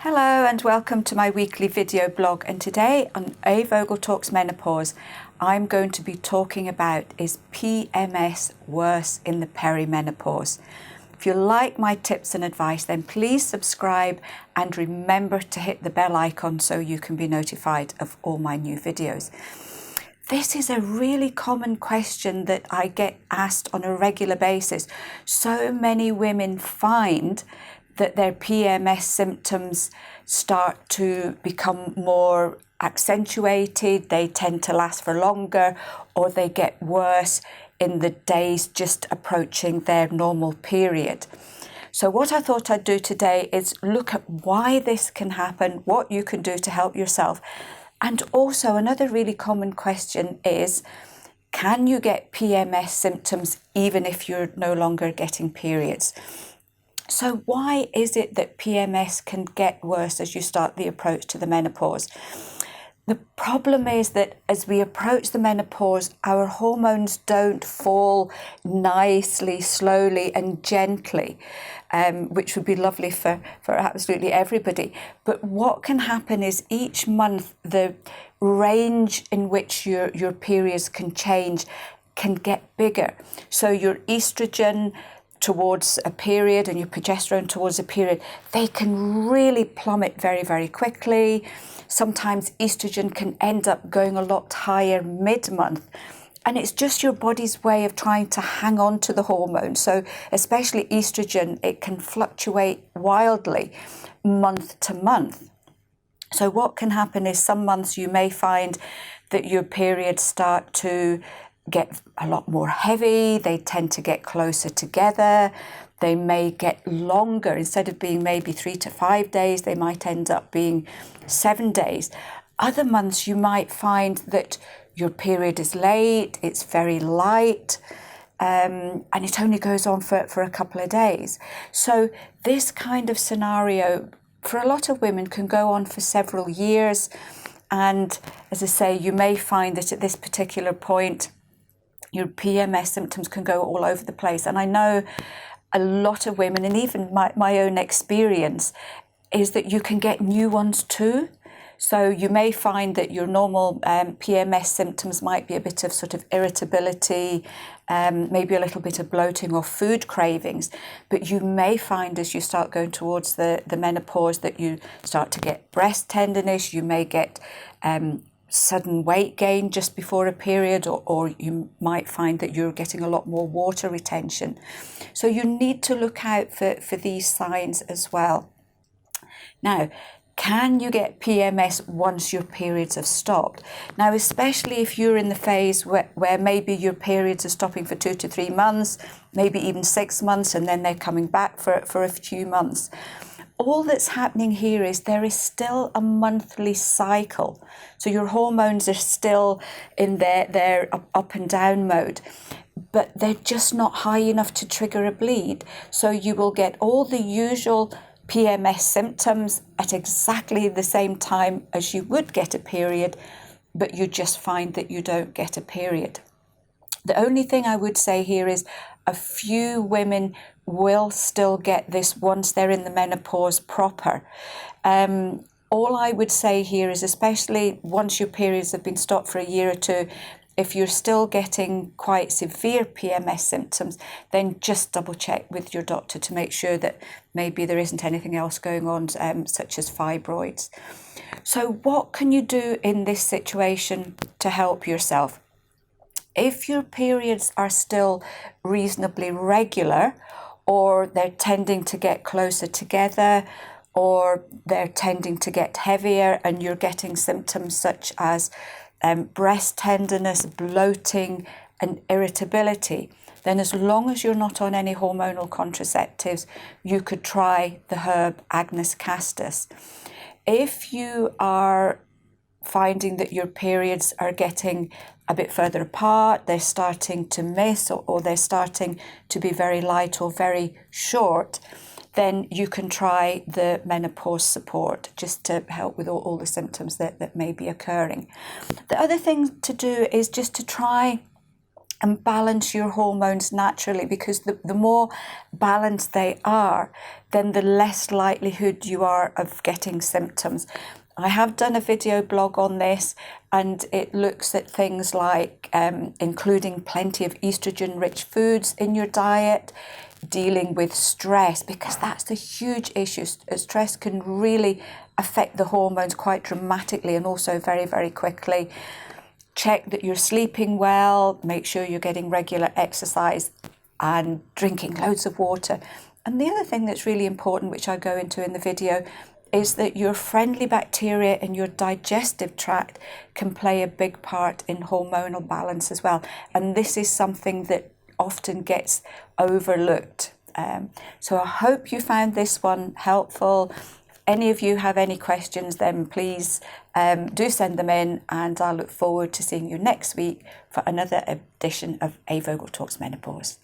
Hello and welcome to my weekly video blog, and today on A Vogel Talks Menopause I'm going to be talking about is PMS worse in the perimenopause. If you like my tips and advice, then please subscribe and remember to hit the bell icon so you can be notified of all my new videos. This is a really common question that I get asked on a regular basis. So many women find that their PMS symptoms start to become more accentuated, they tend to last for longer, or they get worse in the days just approaching their normal period. So what I thought I'd do today is look at why this can happen, what you can do to help yourself. And also another really common question is, can you get PMS symptoms even if you're no longer getting periods? So why is it that PMS can get worse as you start the approach to the menopause? The problem is that as we approach the menopause, our hormones don't fall nicely, slowly and gently, which would be lovely for absolutely everybody. But what can happen is each month, the range in which your periods can change can get bigger. So your estrogen towards a period and your progesterone towards a period, they can really plummet very, very quickly. Sometimes estrogen can end up going a lot higher mid-month. And it's just your body's way of trying to hang on to the hormone. So especially estrogen, it can fluctuate wildly month to month. So what can happen is some months you may find that your periods start to get a lot more heavy, they tend to get closer together, they may get longer. Instead of being maybe 3 to 5 days, they might end up being 7 days. Other months you might find that your period is late, it's very light, and it only goes on for a couple of days. So this kind of scenario for a lot of women can go on for several years. And as I say, you may find that at this particular point your PMS symptoms can go all over the place. And I know a lot of women, and even my own experience, is that you can get new ones too. So you may find that your normal PMS symptoms might be a bit of sort of irritability, maybe a little bit of bloating or food cravings. But you may find as you start going towards the menopause that you start to get breast tenderness, you may get sudden weight gain just before a period, or you might find that you're getting a lot more water retention. So you need to look out for these signs as well. Now, can you get PMS once your periods have stopped? Now, especially if you're in the phase where maybe your periods are stopping for 2 to 3 months, maybe even 6 months, and then they're coming back for a few months. All that's happening here is there is still a monthly cycle. So your hormones are still in their up and down mode, but they're just not high enough to trigger a bleed. So you will get all the usual PMS symptoms at exactly the same time as you would get a period, but you just find that you don't get a period. The only thing I would say here is a few women will still get this once they're in the menopause proper. All I would say here is, especially once your periods have been stopped for a year or two, if you're still getting quite severe PMS symptoms, then just double check with your doctor to make sure that maybe there isn't anything else going on, such as fibroids. So what can you do in this situation to help yourself? If your periods are still reasonably regular, or they're tending to get closer together, or they're tending to get heavier, and you're getting symptoms such as breast tenderness, bloating and irritability, then as long as you're not on any hormonal contraceptives, you could try the herb Agnus castus. If you are finding that your periods are getting a bit further apart, they're starting to miss, or they're starting to be very light or very short, then you can try the menopause support just to help with all the symptoms that may be occurring. The other thing to do is just to try and balance your hormones naturally, because the more balanced they are, then the less likelihood you are of getting symptoms. I have done a video blog on this, and it looks at things like including plenty of estrogen-rich foods in your diet, dealing with stress, because that's a huge issue. Stress can really affect the hormones quite dramatically and also very, very quickly. Check that you're sleeping well, make sure you're getting regular exercise and drinking loads of water. And the other thing that's really important, which I go into in the video, is that your friendly bacteria in your digestive tract can play a big part in hormonal balance as well. And this is something that often gets overlooked. So I hope you found this one helpful. If any of you have any questions, then please do send them in, and I look forward to seeing you next week for another edition of A Vogel Talks Menopause.